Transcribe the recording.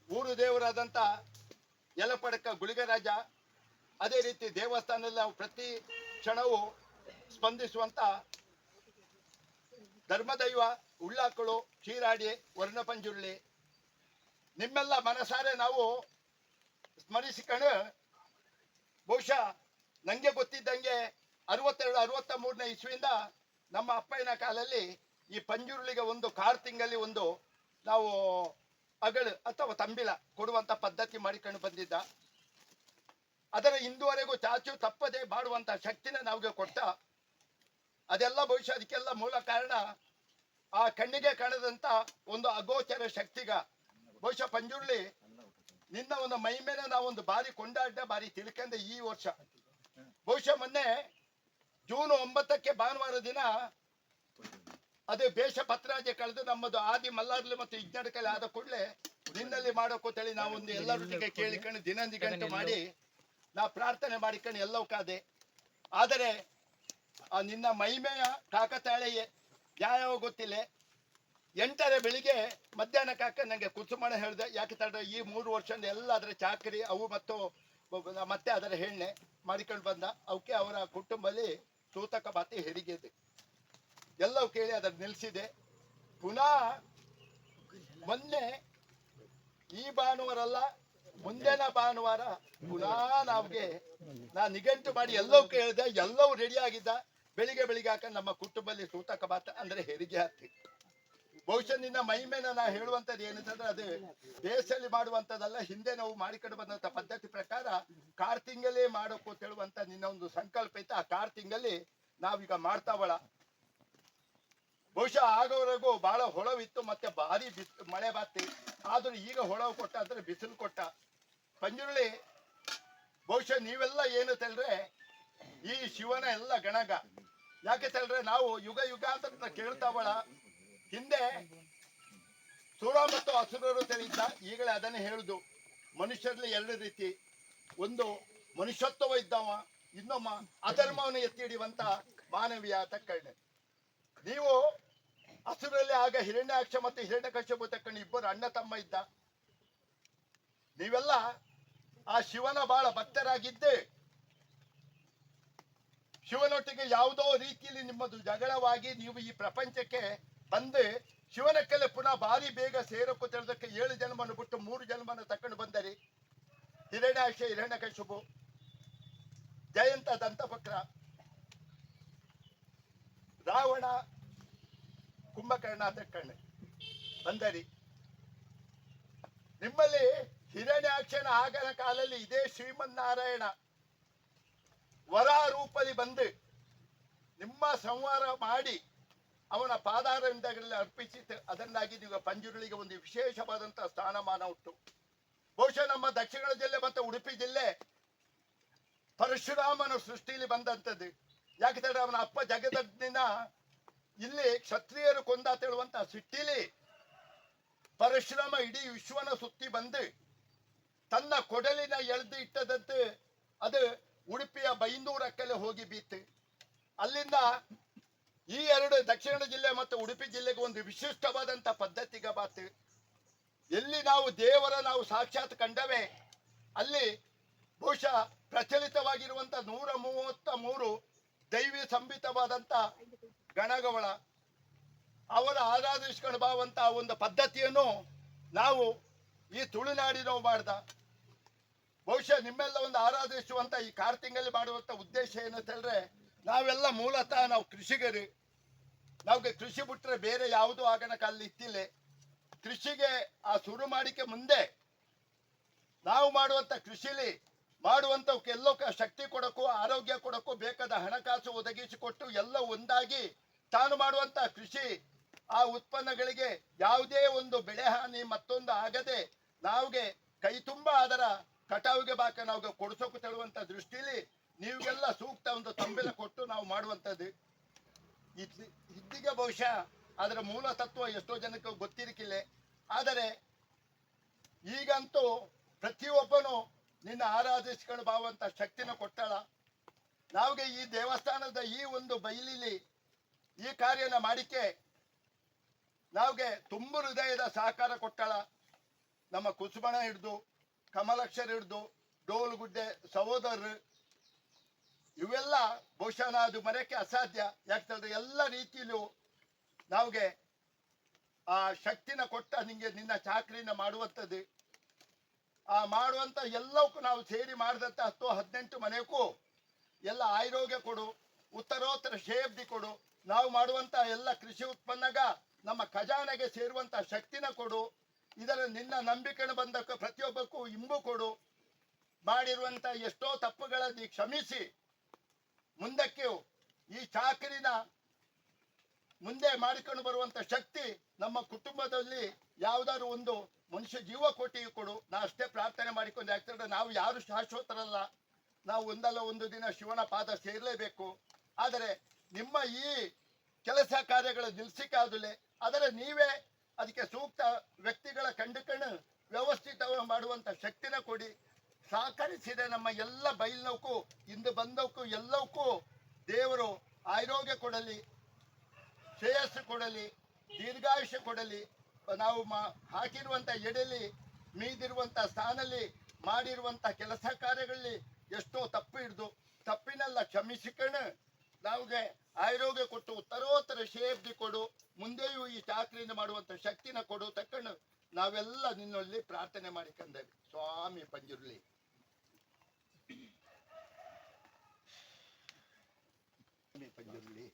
ಊರು ದೇವರಾದಂಥ ಯಲಪಡಕ ಗುಳಿಗರಾಜ, ಅದೇ ರೀತಿ ದೇವಸ್ಥಾನದಲ್ಲಿ ನಾವು ಪ್ರತಿ ಕ್ಷಣವೂ ಸ್ಪಂದಿಸುವಂತ ಧರ್ಮದೈವ ಉಳ್ಳಾಕಳು, ಚೀರಾಡಿ, ವರ್ಣಪಂಜುರ್ಲಿ ನಿಮ್ಮೆಲ್ಲ ಮನಸಾರೆ ನಾವು ಸ್ಮರಿಸಿಕೊಂಡು, ಬಹುಶಃ ನಂಗೆ ಗೊತ್ತಿದ್ದಂಗೆ 62-63ನೇ ಇಸ್ವಿಯಿಂದ ನಮ್ಮ ಅಪ್ಪಯ್ಯನ ಕಾಲಲ್ಲಿ ಈ ಪಂಜುರ್ಲಿಗೆ ಒಂದು 6 ತಿಂಗಳಲ್ಲಿ ಒಂದು ನಾವು ಅಗಳು ಅಥವಾ ತಂಬಿಲ ಕೊಡುವಂತ ಪದ್ಧತಿ ಮಾಡಿಕೊಂಡು ಬಂದಿದ್ದ. ಅದರ ಇಂದುವರೆಗೂ ಚಾಚು ತಪ್ಪದೆ ಮಾಡುವಂತ ಶಕ್ತಿನ ನಮಗೆ ಕೊಟ್ಟ. ಅದೆಲ್ಲ ಬಹುಶಃ ಅದಕ್ಕೆಲ್ಲ ಮೂಲ ಕಾರಣ ಆ ಕಣ್ಣಿಗೆ ಕಾಣದಂತ ಒಂದು ಅಗೋಚರ ಶಕ್ತಿಗ ಬಹುಶಃ ಪಂಜುರ್ಲಿ ನಿನ್ನ ಒಂದು ಮೈ ಮೇಲೆ ನಾವೊಂದು ಬಾರಿ ಕೊಂಡಾಡ್ಡ ಬಾರಿ ತಿಳ್ಕೊಂಡೆ. ಈ ವರ್ಷ ಬಹುಶಃ ಮೊನ್ನೆ ಜೂನ್ 9ಕ್ಕೆ ಭಾನುವಾರ ದಿನ ಅದೇ ಬೇಷ ಪತ್ರಾಜೆ ಕಳೆದು ನಮ್ಮದು ಆದಿ ಮಲ್ಲಾರ್ಲಿ ಮತ್ತು ಇಜ್ಞಾಡಕಲ್ಲಿ ಆದ ಕೂಡಲೇ ನಿನ್ನಲ್ಲಿ ಮಾಡೋಕೋತೇಳಿ ನಾವೊಂದು ಎಲ್ಲರೊಟ್ಟಿಗೆ ಕೇಳಿಕೊಂಡು ದಿನಂದಿ ಗಂಟೆ ಮಾಡಿ ನಾ ಪ್ರಾರ್ಥನೆ ಮಾಡಿಕೊಂಡು ಎಲ್ಲವೂ ಕಾದೆ. ಆದರೆ ಆ ನಿನ್ನ ಮೈಮೆಯ ಕಾಕತಾಳೆಯೇ ಯಾವ್ಯಾವ ಗೊತ್ತಿಲ್ಲ. 8ರ ಬೆಳಿಗ್ಗೆ ಮಧ್ಯಾಹ್ನ ಕಾಕ ನಂಗೆ ಕುಸುಮಣ ಹೇಳಿದೆ. ಯಾಕೆ ತಡ ಈ 3 ವರ್ಷದಿಂದ ಎಲ್ಲ ಅದರ ಚಾಕರಿ ಅವು ಮತ್ತು ಮತ್ತೆ ಅದರ ಹೆಣ್ಣೆ ಮಾಡಿಕೊಂಡು ಬಂದ. ಅವಕ್ಕೆ ಅವರ ಕುಟುಂಬದಲ್ಲಿ ಸೂತಕ ಬಾತಿ ಹೆರಿಗೆ ಇದೆ. ಎಲ್ಲವೂ ಕೇಳಿ ಅದನ್ನು ನಿಲ್ಲಿಸಿದೆ. ಪುನಃ ಮೊನ್ನೆ ಈ ಭಾನುವಾರಲ್ಲ, ಮುಂದಿನ ಭಾನುವಾರ ಪುನಃ ನಾ ನಿಘಂಟು ಮಾಡಿ ಎಲ್ಲವೂ ಕೇಳಿದೆ. ಎಲ್ಲವೂ ರೆಡಿ ಆಗಿದ್ದ. ಬೆಳಿಗ್ಗೆ ಹಾಕ ನಮ್ಮ ಕುಟುಂಬದಲ್ಲಿ ಸೂತಕ ಬಾತ ಅಂದ್ರೆ ಹೆರಿಗೆ ಹತ್ತಿ. ಬಹುಶಃ ನಿನ್ನ ಮೈ ಮೇಲೆ ನಾ ಹೇಳುವಂತದ್ದು ಏನಂತಂದ್ರೆ ಅದು ದೇಶದಲ್ಲಿ ಮಾಡುವಂತದ್ದಲ್ಲ, ಹಿಂದೆ ನಾವು ಮಾಡಿಕೊಂಡು ಬಂದಂತ ಪದ್ಧತಿ ಪ್ರಕಾರ 6 ತಿಂಗಳೇ ಮಾಡೋಕು ಅಂತ ಹೇಳುವಂತ ನಿನ್ನ ಒಂದು ಸಂಕಲ್ಪ ಐತೆ. ಆ 6 ತಿಂಗಳಲ್ಲಿ ನಾವೀಗ ಮಾಡ್ತಾವಳ. ಬಹುಶಃ ಆಗೋವರೆಗೂ ಬಹಳ ಹೊಳವಿತ್ತು, ಮತ್ತೆ ಭಾರಿ ಮಳೆ ಬಾತಿ. ಆದ್ರೂ ಈಗ ಹೊಳವು ಕೊಟ್ಟ ಅಂದ್ರೆ ಬಿಸಿಲು ಕೊಟ್ಟ. ಪಂಜುರ್ಲಿ ಬಹುಶಃ ನೀವೆಲ್ಲ ಏನು ತೆಲ್ರೆ ಈ ಶಿವನ ಎಲ್ಲ ಗಣಗ. ಯಾಕೆ ತೆಲ್ರೆ ನಾವು ಯುಗ ಅಂತ ಕೇಳ್ತಾವಳ. ಹಿಂದೆ ಸುರ ಮತ್ತು ಅಸುರರು ತಿಳಿದ್ದ. ಈಗಲೇ ಅದನ್ನೇ ಹೇಳುದು. ಮನುಷ್ಯರಲ್ಲಿ 2 ರೀತಿ, ಒಂದು ಮನುಷ್ಯತ್ವ ಇದ್ದವ, ಇನ್ನೊಮ್ಮ ಅಧರ್ಮವನ್ನು ಎತ್ತಿ ಹಿಡಿಯುವಂತ ಮಾನವೀಯ ತಕ್ಕಂಡೆ. ನೀವು ಅಸುರಲ್ಲಿ ಆಗ ಹಿರಣ್ಯಾಕ್ಷ ಮತ್ತು ಹಿರಣ್ಯಕಶ್ಯಪು ತಕ್ಕಂಡು ಇಬ್ಬರು ಅಣ್ಣ ತಮ್ಮ ಇದ್ದ. ನೀವೆಲ್ಲ ಆ ಶಿವನ ಬಹಳ ಭಕ್ತರಾಗಿದ್ದೆ. ಶಿವನೊಟ್ಟಿಗೆ ಯಾವುದೋ ರೀತಿಯಲ್ಲಿ ನಿಮ್ಮದು ಜಗಳವಾಗಿ ನೀವು ಈ ಪ್ರಪಂಚಕ್ಕೆ ಬಂದು ಶಿವನ ಕೆಲ ಪುನಃ ಭಾರಿ ಬೇಗ ಸೇರಕ್ಕೂ ತಿಳಿದಕ್ಕೆ 7 ಜನ್ಮನ್ನು ಬಿಟ್ಟು 3 ಜನ್ಮನ್ನು ತಕೊಂಡು ಬಂದರಿ. ಹಿರಣ್ಯಾಕ್ಷ, ಹಿರಣ್ಯಕಶ್ಯಪು, ಜಯಂತ ದಂತಪಕ್ರ, ರಾವಣ, ಕುಂಭಕರ್ಣ ತಕ್ಕಂಡು ಬಂದರಿ. ನಿಮ್ಮಲ್ಲಿ ಹಿರಣ್ಯಾಕ್ಷನ ಆಗನ ಕಾಲದಲ್ಲಿ ಇದೇ ಶ್ರೀಮನ್ನಾರಾಯಣ ವರ ರೂಪದಲ್ಲಿ ಬಂದು ನಿಮ್ಮ ಸಂಹಾರ ಮಾಡಿ ಅವನ ಪಾದಾರವಿಂದಗಳಲ್ಲಿ ಅರ್ಪಿಸಿ ಅದನ್ನಾಗಿ ನೀವು ಪಂಜುರ್ಲಿಗೆ ಒಂದು ವಿಶೇಷವಾದಂತಹ ಸ್ಥಾನಮಾನ ಉಂಟು. ಬಹುಶಃ ನಮ್ಮ ದಕ್ಷಿಣ ಜಿಲ್ಲೆ ಮತ್ತು ಉಡುಪಿ ಜಿಲ್ಲೆ ಪರಶುರಾಮನ ಸೃಷ್ಟಿಯಲ್ಲಿ ಬಂದಂಥದ್ದು. ಯಾಕೆಂದ್ರೆ ಅವನ ಅಪ್ಪ ಜಗದಗ್ನಿನ ಇಲ್ಲಿ ಕ್ಷತ್ರಿಯರು ಕೊಂದ ಹೇಳುವಂತ ಸಿಟ್ಟಿಲಿ ಪರಶುರಾಮ ಇಡೀ ವಿಶ್ವನ ಸುತ್ತಿ ಬಂದು ತನ್ನ ಕೊಡಲಿನ ಎಳೆದು ಇಟ್ಟದಂತೆ ಅದು ಉಡುಪಿಯ ಬೈಂದೂರಕ್ಕಲ್ಲಿ ಹೋಗಿ ಬೀತು. ಅಲ್ಲಿಂದ ಈ 2 ದಕ್ಷಿಣ ಜಿಲ್ಲೆ ಮತ್ತು ಉಡುಪಿ ಜಿಲ್ಲೆಗೆ ಒಂದು ವಿಶಿಷ್ಟವಾದಂತ ಪದ್ಧತಿಗೆ ಬಾತು. ಎಲ್ಲಿ ನಾವು ದೇವರ ನಾವು ಸಾಕ್ಷಾತ್ ಕಂಡವೆ ಅಲ್ಲಿ ಬಹುಶಃ ಪ್ರಚಲಿತವಾಗಿರುವಂತ 133 ದೈವಿ ಸಂಬಿತವಾದಂತ ಗಣಗವಳ ಅವರ ಆರಾಧಿಸ್ಕೊಂಡು ಬಾವಂತ ಒಂದು ಪದ್ಧತಿಯನ್ನು ನಾವು ಈ ತುಳುನಾಡಿನವು ಮಾಡ್ದ. ಬಹುಶಃ ನಿಮ್ಮೆಲ್ಲ ಒಂದು ಆರಾಧಿಸುವಂತ ಈ 6 ತಿಂಗಳಲ್ಲಿ ಮಾಡುವಂತ ಉದ್ದೇಶ ಏನಂತ ಹೇಳಿದ್ರೆ, ನಾವೆಲ್ಲ ಮೂಲತಃ ನಾವು ಕೃಷಿಗರು. ನಮ್ಗೆ ಕೃಷಿ ಬಿಟ್ರೆ ಬೇರೆ ಯಾವುದು ಆಗನ ಕಾಲ ಇತ್ತಿಲ್ಲ. ಕೃಷಿಗೆ ಆ ಶುರು ಮಾಡಿಕೆ ಮುಂದೆ ನಾವು ಮಾಡುವಂತ ಕೃಷಿಲಿ ಮಾಡುವಂತವಕ್ಕೆಲ್ಲೋ ಶಕ್ತಿ ಕೊಡಕ್ಕೂ ಆರೋಗ್ಯ ಕೊಡಕ್ಕೂ ಬೇಕಾದ ಹಣಕಾಸು ಒದಗಿಸಿಕೊಟ್ಟು ಎಲ್ಲ ಒಂದಾಗಿ ತಾನು ಮಾಡುವಂತ ಕೃಷಿ ಆ ಉತ್ಪನ್ನಗಳಿಗೆ ಯಾವುದೇ ಒಂದು ಬೆಳೆ ಹಾನಿ ಮತ್ತೊಂದು ಆಗದೆ ನಾವ್ಗೆ ಕೈ ತುಂಬ ಅದರ ಕಟಾವಿಗೆ ಬಾಕ ನಾವು ಕೊಡಿಸೋಕೆ ತಳುವಂತ ದೃಷ್ಟಿಲಿ ನೀವೆಲ್ಲ ಸೂಕ್ತ ಒಂದು ತಂಬೆಲ ಕೊಟ್ಟು ನಾವು ಮಾಡುವಂಥದ್ದು. ಇದ್ದಿಗೆ ಬಹುಶಃ ಅದರ ಮೂಲ ತತ್ವ ಎಷ್ಟೋ ಜನಕ್ಕೆ ಗೊತ್ತಿರಕ್ಕಿಲ್ಲ. ಆದರೆ ಈಗಂತೂ ಪ್ರತಿಯೊಬ್ಬನು ನಿನ್ನ ಆರಾಧಿಸ್ಕೊಂಡು ಬಾವಂತ ಶಕ್ತಿನ ಕೊಟ್ಟಳ. ನಾವ್ಗೆ ಈ ದೇವಸ್ಥಾನದ ಈ ಒಂದು ಬಯಲಿಲಿ ಈ ಕಾರ್ಯನ ಮಾಡಿಕೆ ನಾವ್ಗೆ ತುಂಬ ಹೃದಯದ ಸಹಕಾರ ಕೊಟ್ಟಳ. ನಮ್ಮ ಕುಸುಬಣ ಹಿಡ್ದು ಕಮಲಾಕ್ಷರ ಹಿಡ್ದು ಡೋಲ್ಗುಡ್ಡೆ ಸಹೋದರರು ಇವೆಲ್ಲ ಬಹುಶಃ ಅದು ಮರೆಯಕ್ಕೆ ಅಸಾಧ್ಯ. ಯಾಕಂದ್ರೆ ಎಲ್ಲ ರೀತಿಯಲ್ಲೂ ನಾವ್ಗೆ ಆ ಶಕ್ತಿನ ಕೊಟ್ಟ ನಿಂಗೆ ನಿನ್ನ ಚಾಕ್ರಿನ ಮಾಡುವಂಥದ್ದು. ಆ ಮಾಡುವಂತ ಎಲ್ಲವಕ್ಕೂ ನಾವು ಸೇರಿ ಮಾಡಿದಂತ 10-18 ಮನೆಗೂ ಎಲ್ಲ ಆರೋಗ್ಯ ಕೊಡು, ಉತ್ತರೋತ್ತರ ಶೇಬ್ದಿ ಕೊಡು. ನಾವು ಮಾಡುವಂತ ಎಲ್ಲ ಕೃಷಿ ಉತ್ಪನ್ನಗ ನಮ್ಮ ಖಜಾನೆಗೆ ಸೇರುವಂತ ಶಕ್ತಿನ ಕೊಡು. ಇದರ ನಿನ್ನ ನಂಬಿಕೆನ ಬಂದಕ್ಕೆ ಪ್ರತಿಯೊಬ್ಬಕ್ಕೂ ಇಂಬು ಕೊಡು. ಮಾಡಿರುವಂತ ಎಷ್ಟೋ ತಪ್ಪುಗಳಲ್ಲಿ ಕ್ಷಮಿಸಿ ಮುಂದಕ್ಕೆ ಈ ಚಾಕರಿನ ಮುಂದೆ ಮಾಡಿಕೊಂಡು ಬರುವಂತ ಶಕ್ತಿ ನಮ್ಮ ಕುಟುಂಬದಲ್ಲಿ ಯಾವ್ದಾದ್ರು ಒಂದು ಮನುಷ್ಯ ಜೀವ ಕೊಟ್ಟಿಗೆ ಕೊಡು. ನಾ ಅಷ್ಟೇ ಪ್ರಾರ್ಥನೆ ಮಾಡಿಕೊಂಡು. ಯಾಕಂದ್ರೆ ನಾವು ಯಾರು ಶಾಶ್ವತರಲ್ಲ. ನಾವು ಒಂದಲ್ಲ ಒಂದು ದಿನ ಶಿವನ ಪಾದ ಸೇರಲೇಬೇಕು. ಆದರೆ ನಿಮ್ಮ ಈ ಕೆಲಸ ಕಾರ್ಯಗಳ ನಿಲ್ಸಿಕಾದಲೆ ಆದರೆ ನೀವೇ ಅದಕ್ಕೆ ಸೂಕ್ತ ವ್ಯಕ್ತಿಗಳ ಕಂಡುಕೊಂಡು ವ್ಯವಸ್ಥಿತ ಮಾಡುವಂತ ಶಕ್ತಿನ ಕೊಡಿ. ಸಹಕರಿಸಿದ ನಮ್ಮ ಎಲ್ಲ ಬೈಲ್ನವಕ್ಕೂ ಇಂದು ಬಂದವಕ್ಕೂ ಎಲ್ಲವಕ್ಕೂ ದೇವರು ಆರೋಗ್ಯ ಕೊಡಲಿ, ಶ್ರೇಯಸ್ಸು ಕೊಡಲಿ, ದೀರ್ಘಾಯುಷ್ಯ ಕೊಡಲಿ. ನಾವು ಹಾಕಿರುವಂತ ಎಡೆಲಿ ಮೀದಿರುವಂತ ಸ್ಥಾನಲ್ಲಿ ಮಾಡಿರುವಂತ ಕೆಲಸ ಕಾರ್ಯಗಳಲ್ಲಿ ಎಷ್ಟೋ ತಪ್ಪು ಹಿಡ್ದು ತಪ್ಪಿನೆಲ್ಲ ಕ್ಷಮಿಸಿಕೊಂಡು ನಮಗೆ ಆರೋಗ್ಯ ಕೊಟ್ಟು ಉತ್ತರೋತ್ತರ ಶೇಬ್ದಿ ಕೊಡು. ಮುಂದೆಯೂ ಈ ಚಾಕ್ರಿಯಿಂದ ಮಾಡುವಂತ ಶಕ್ತಿನ ಕೊಡು ತಕೊಂಡು ನಾವೆಲ್ಲ ನಿನ್ನಲ್ಲಿ ಪ್ರಾರ್ಥನೆ ಮಾಡಿಕೊಂಡೇವೆ. ಸ್ವಾಮಿ ಪಂಜುರ್ಲಿ. ಪಂಜುರ್ಲಿ